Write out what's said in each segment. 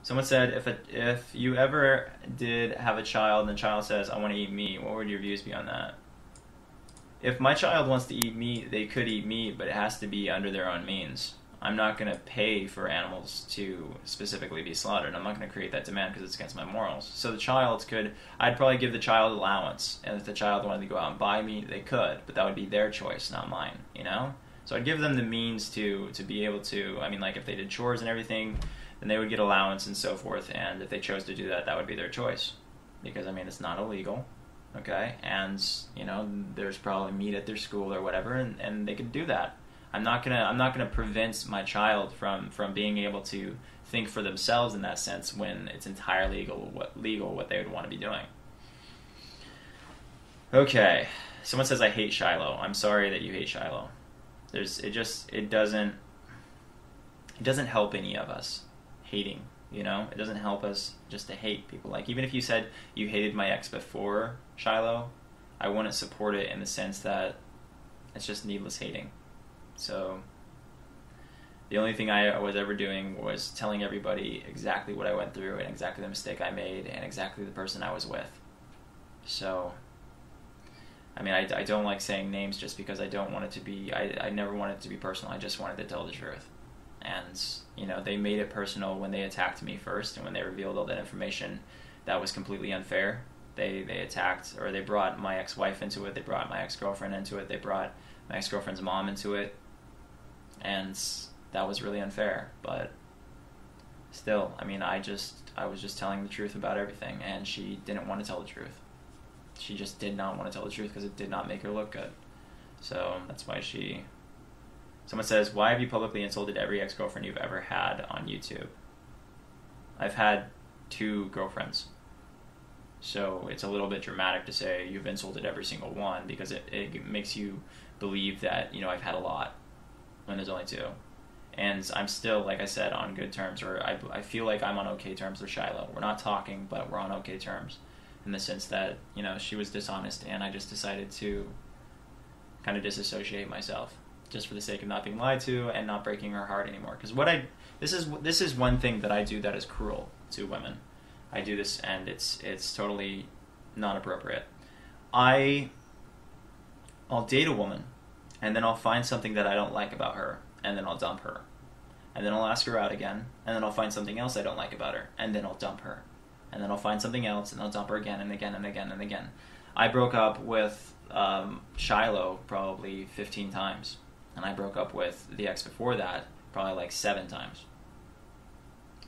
Someone said, if you ever did have a child and the child says, I want to eat meat, what would your views be on that? If my child wants to eat meat, they could eat meat, but it has to be under their own means. I'm not going to pay for animals to specifically be slaughtered. I'm not going to create that demand because it's against my morals. So the child could, I'd probably give the child allowance. And if the child wanted to go out and buy meat, they could. But that would be their choice, not mine, you know? So I'd give them the means to be able to, I mean, like if they did chores and everything, then they would get allowance and so forth. And if they chose to do that, that would be their choice. Because, I mean, it's not illegal. Okay, and you know there's probably meat at their school or whatever, and they could do that. I'm not gonna prevent my child from being able to think for themselves in that sense when it's entirely legal what they would want to be doing. Okay, someone says I hate Shiloh. I'm sorry that you hate Shiloh. It doesn't help any of us hating. You know, it doesn't help us just to hate people. Like, even if you said you hated my ex before Shiloh, I wouldn't support it in the sense that it's just needless hating. So, the only thing I was ever doing was telling everybody exactly what I went through and exactly the mistake I made and exactly the person I was with. So, I mean, I don't like saying names just because I don't want it to be, I never wanted it to be personal. I just wanted to tell the truth. And, you know, they made it personal when they attacked me first, and when they revealed all that information that was completely unfair. They attacked, or they brought my ex-wife into it, they brought my ex-girlfriend into it, they brought my ex-girlfriend's mom into it, and that was really unfair. But still, I mean, I was just telling the truth about everything, and she didn't want to tell the truth. She just did not want to tell the truth because it did not make her look good. So that's why she... Someone says, why have you publicly insulted every ex-girlfriend you've ever had on YouTube? I've had 2 girlfriends. So it's a little bit dramatic to say you've insulted every single one because it makes you believe that, you know, I've had a lot when there's only 2. And I'm still, like I said, on good terms, or I feel like I'm on okay terms with Shiloh. We're not talking, but we're on okay terms in the sense that, you know, she was dishonest and I just decided to kind of disassociate myself, just for the sake of not being lied to and not breaking her heart anymore. Because this is one thing that I do that is cruel to women. I do this and it's totally not appropriate. I'll date a woman and then I'll find something that I don't like about her and then I'll dump her. And then I'll ask her out again and then I'll find something else I don't like about her and then I'll dump her. And then I'll find something else and I'll dump her again and again and again and again. I broke up with Shiloh probably 15 times. And I broke up with the ex before that probably like 7 times.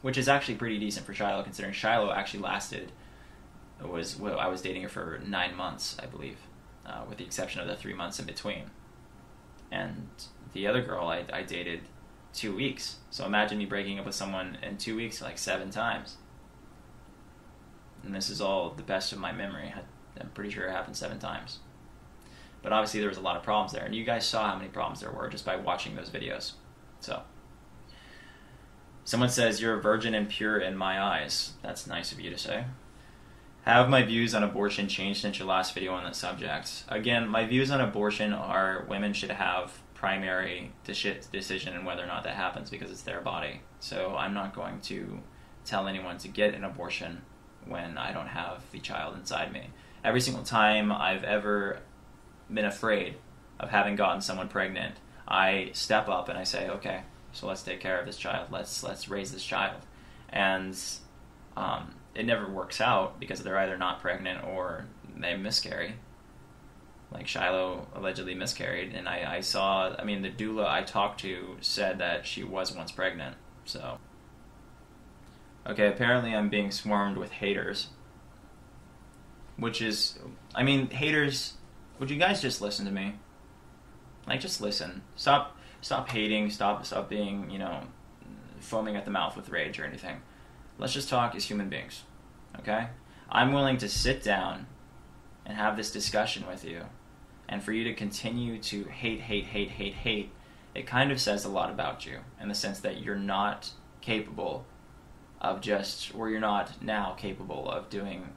Which is actually pretty decent for Shiloh, considering Shiloh actually lasted, I was dating her for 9 months, I believe, with the exception of the 3 months in between. And the other girl I dated 2 weeks. So imagine me breaking up with someone in 2 weeks like 7 times. And this is all the best of my memory. I'm pretty sure it happened 7 times. But obviously there was a lot of problems there, and you guys saw how many problems there were just by watching those videos. So, someone says, you're a virgin and pure in my eyes. That's nice of you to say. Have my views on abortion changed since your last video on that subject? Again, my views on abortion are women should have primary decision in whether or not that happens because it's their body. So I'm not going to tell anyone to get an abortion when I don't have the child inside me. Every single time I've ever been afraid of having gotten someone pregnant, I step up and I say, okay, so let's take care of this child. Let's raise this child. And it never works out because they're either not pregnant or they miscarry. Like Shiloh allegedly miscarried, and I saw, I mean, the doula I talked to said that she was once pregnant, so. Okay, apparently I'm being swarmed with haters. Which is, I mean, haters, would you guys just listen to me? Like, just listen. Stop hating, stop being, you know, foaming at the mouth with rage or anything. Let's just talk as human beings, okay? I'm willing to sit down and have this discussion with you, and for you to continue to hate, it kind of says a lot about you, in the sense that you're not capable of or you're not now capable of doing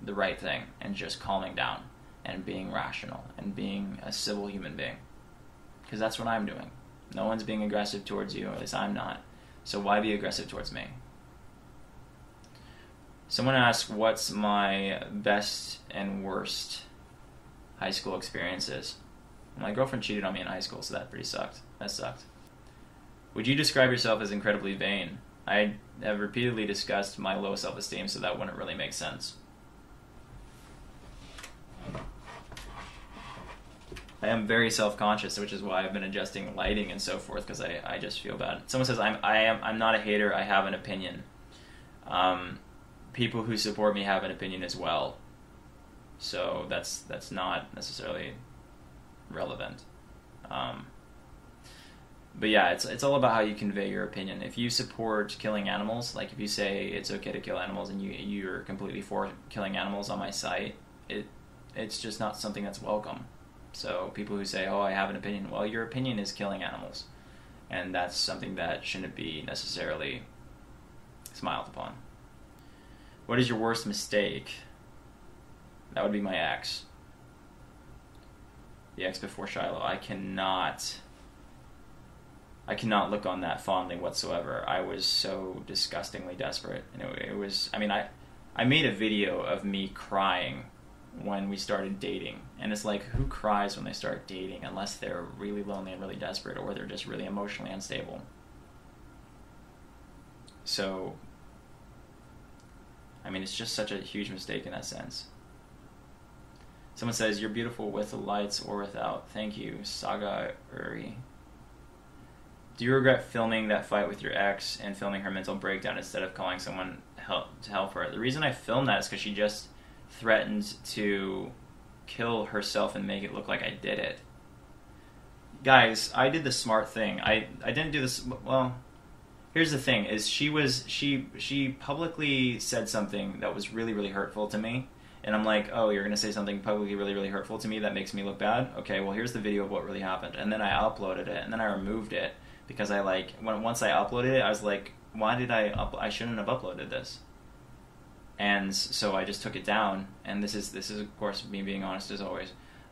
the right thing and just calming down and being rational and being a civil human being. Because that's what I'm doing. No one's being aggressive towards you, at least I'm not. So why be aggressive towards me? Someone asked, what's my best and worst high school experiences? My girlfriend cheated on me in high school, so that pretty sucked. That sucked. Would you describe yourself as incredibly vain? I have repeatedly discussed my low self-esteem, so that wouldn't really make sense. I am very self-conscious, which is why I've been adjusting lighting and so forth, because I just feel bad. Someone says, I'm not a hater, I have an opinion. People who support me have an opinion as well. So that's not necessarily relevant. But yeah, it's all about how you convey your opinion. If you support killing animals, like if you say it's okay to kill animals and you're completely for killing animals on my site, it's just not something that's welcome. So people who say, oh, I have an opinion, well, your opinion is killing animals. And that's something that shouldn't be necessarily smiled upon. What is your worst mistake? That would be my ex. The ex before Shiloh. I cannot look on that fondly whatsoever. I was so disgustingly desperate. And it was, I mean, I made a video of me crying when we started dating. And it's like, who cries when they start dating unless they're really lonely and really desperate, or they're just really emotionally unstable? So, I mean, it's just such a huge mistake in that sense. Someone says, you're beautiful with the lights or without. Thank you, Saga Uri. Do you regret filming that fight with your ex and filming her mental breakdown instead of calling someone to help her? The reason I filmed that is because she just threatened to kill herself and make it look like I did it. Guys, I did the smart thing. I didn't do this, well, here's the thing, is she publicly said something that was really, really hurtful to me. And I'm like, oh, you're going to say something publicly really, really hurtful to me that makes me look bad? Okay, well, here's the video of what really happened. And then I uploaded it, and then I removed it. Because once I uploaded it, I was like, why did I shouldn't have uploaded this. And so I just took it down, and this is of course me being honest as always.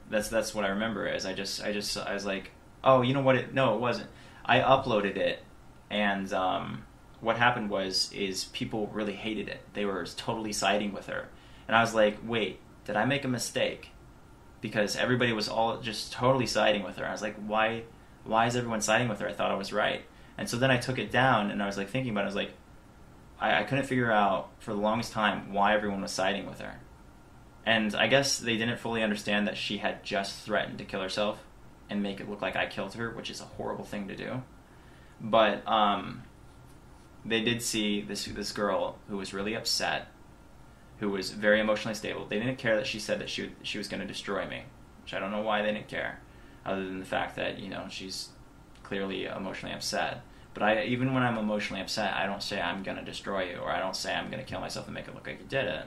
That's what I remember is I was like, oh, you know what? No, it wasn't. I uploaded it, and what happened is people really hated it. They were totally siding with her, and I was like, wait, did I make a mistake? Because everybody was all just totally siding with her. I was like, why is everyone siding with her? I thought I was right. And so then I took it down, and I was like thinking about it. I was like, I couldn't figure out for the longest time why everyone was siding with her. And I guess they didn't fully understand that she had just threatened to kill herself and make it look like I killed her, which is a horrible thing to do. But they did see this girl who was really upset, who was very emotionally stable. They didn't care that she said that she was going to destroy me, which I don't know why they didn't care, other than the fact that, you know, she's clearly emotionally upset. But even when I'm emotionally upset, I don't say I'm going to destroy you, or I don't say I'm going to kill myself and make it look like you did it.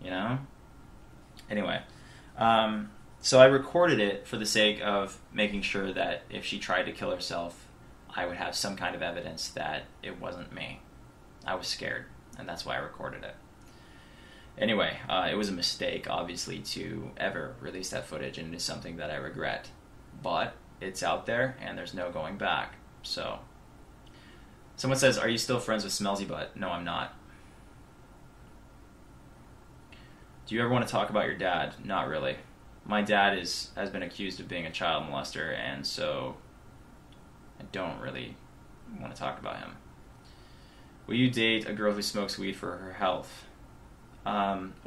You know? Anyway, so I recorded it for the sake of making sure that if she tried to kill herself, I would have some kind of evidence that it wasn't me. I was scared, and that's why I recorded it. Anyway, it was a mistake, obviously, to ever release that footage, and it is something that I regret. But it's out there, and there's no going back. So, someone says, are you still friends with Smelzy Butt? No, I'm not. Do you ever want to talk about your dad? Not really. My dad has been accused of being a child molester, and so I don't really want to talk about him. Will you date a girl who smokes weed for her health?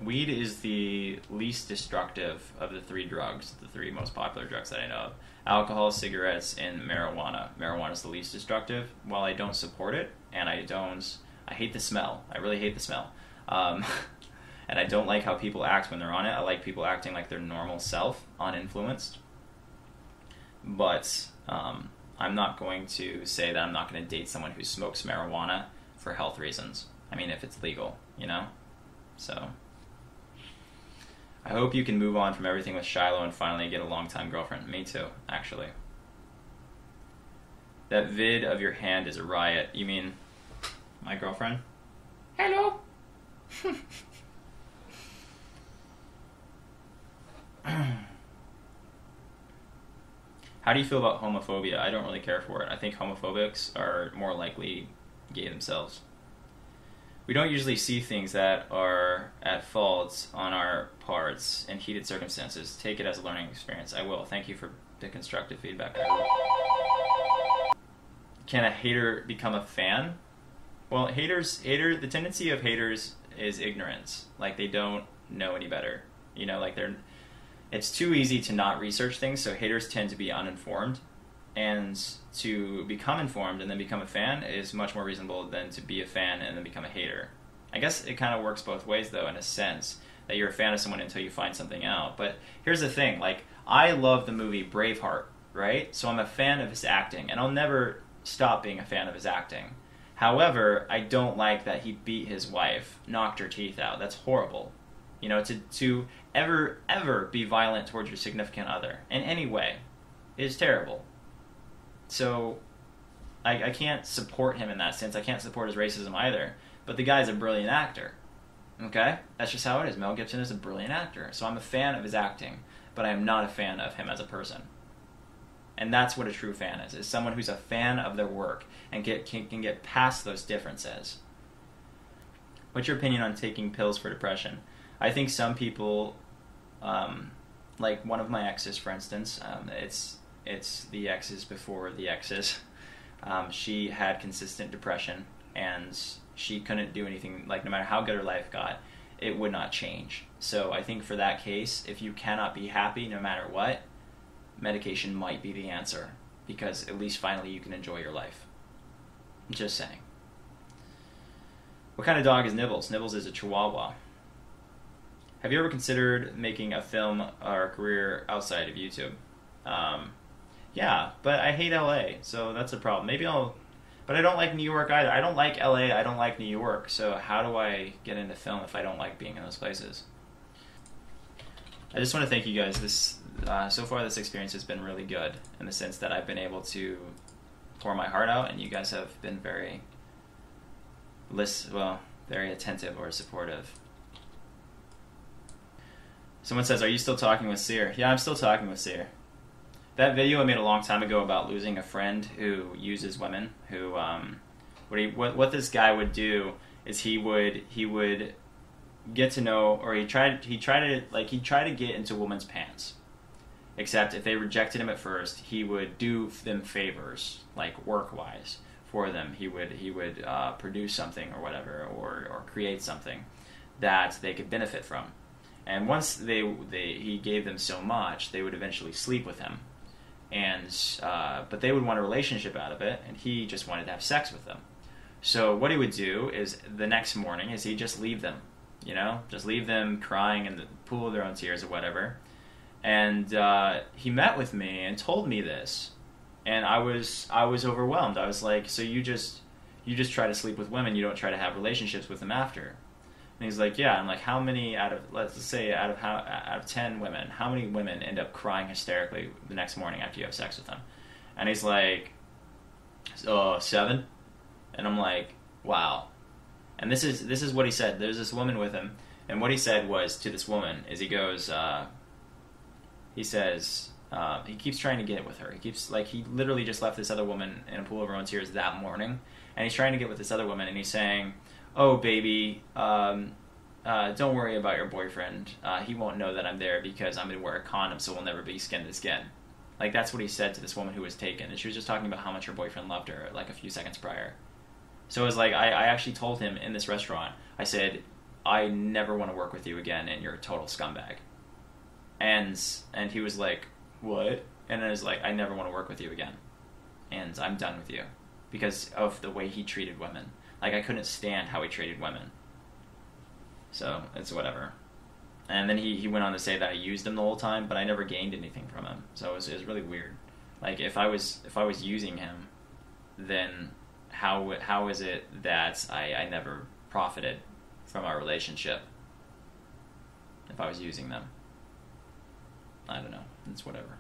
Weed is the least destructive of the three drugs, the three most popular drugs that I know of. Alcohol, cigarettes, and marijuana. Marijuana is the least destructive. While I don't support it, and I hate the smell. I really hate the smell. And I don't like how people act when they're on it. I like people acting like their normal self, uninfluenced. But I'm not going to say that I'm not going to date someone who smokes marijuana for health reasons. I mean, if it's legal, you know? So, I hope you can move on from everything with Shiloh and finally get a long-time girlfriend. Me too, actually. That vid of your hand is a riot. You mean my girlfriend? Hello! How do you feel about homophobia? I don't really care for it. I think homophobics are more likely gay themselves. We don't usually see things that are at fault on our parts in heated circumstances. Take it as a learning experience. I will. Thank you for the constructive feedback. Can a hater become a fan? Well, the tendency of haters is ignorance. Like, they don't know any better. You know, like it's too easy to not research things, so haters tend to be uninformed. And to become informed and then become a fan is much more reasonable than to be a fan and then become a hater. I guess it kind of works both ways, though, in a sense, that you're a fan of someone until you find something out. But here's the thing, like, I love the movie Braveheart, right? So I'm a fan of his acting, and I'll never stop being a fan of his acting. However, I don't like that he beat his wife, knocked her teeth out. That's horrible. You know, to ever be violent towards your significant other in any way is terrible. So I can't support him in that sense. I can't support his racism either. But the guy's a brilliant actor. Okay? That's just how it is. Mel Gibson is a brilliant actor. So I'm a fan of his acting, but I am not a fan of him as a person. And that's what a true fan is someone who's a fan of their work and can get past those differences. What's your opinion on taking pills for depression? I think some people, like one of my exes, for instance, it's the exes before the exes. She had consistent depression, and she couldn't do anything, like no matter how good her life got, it would not change. So I think for that case, if you cannot be happy no matter what, medication might be the answer, because at least finally you can enjoy your life. Just saying. What kind of dog is Nibbles? Nibbles is a Chihuahua. Have you ever considered making a film or a career outside of YouTube? Yeah, but I hate LA, so that's a problem. But I don't like New York either. I don't like LA, I don't like New York, so how do I get into film if I don't like being in those places? I just want to thank you guys. So far this experience has been really good in the sense that I've been able to pour my heart out, and you guys have been very attentive or supportive. Someone says, are you still talking with Seer? Yeah, I'm still talking with Seer. That video I made a long time ago about losing a friend who uses women, who what this guy would do is he would get to know, or he'd try to get into women's pants. Except if they rejected him at first, he would do them favors, like work-wise, for them. He would produce something or whatever, or create something that they could benefit from. And once he gave them so much, they would eventually sleep with him. But they would want a relationship out of it, and he just wanted to have sex with them. So what he would do is the next morning is he'd just leave them, just leave them crying in the pool of their own tears or whatever. And he met with me and told me this, and I was overwhelmed. I was like, so you just try to sleep with women, you don't try to have relationships with them after? And he's like, yeah. I'm like, how many out of 10 women, how many women end up crying hysterically the next morning after you have sex with them? And he's like, 7. And I'm like, wow. And this is what he said. There's this woman with him, and what he said was to this woman is he says, he keeps trying to get with her. He literally just left this other woman in a pool of her own tears that morning, and he's trying to get with this other woman, and he's saying, oh, baby, don't worry about your boyfriend. He won't know that I'm there because I'm going to wear a condom, so we'll never be skin to skin. Like, that's what he said to this woman who was taken, and she was just talking about how much her boyfriend loved her, like, a few seconds prior. So it was like, I actually told him in this restaurant, I said, I never want to work with you again, and you're a total scumbag. And he was like, what? And I was like, I never want to work with you again. And I'm done with you. Because of the way he treated women. Like, I couldn't stand how he treated women. So, it's whatever. And then he went on to say that I used him the whole time, but I never gained anything from him. So it was really weird. Like, if I was using him, then how is it that I never profited from our relationship if I was using them? I don't know. It's whatever.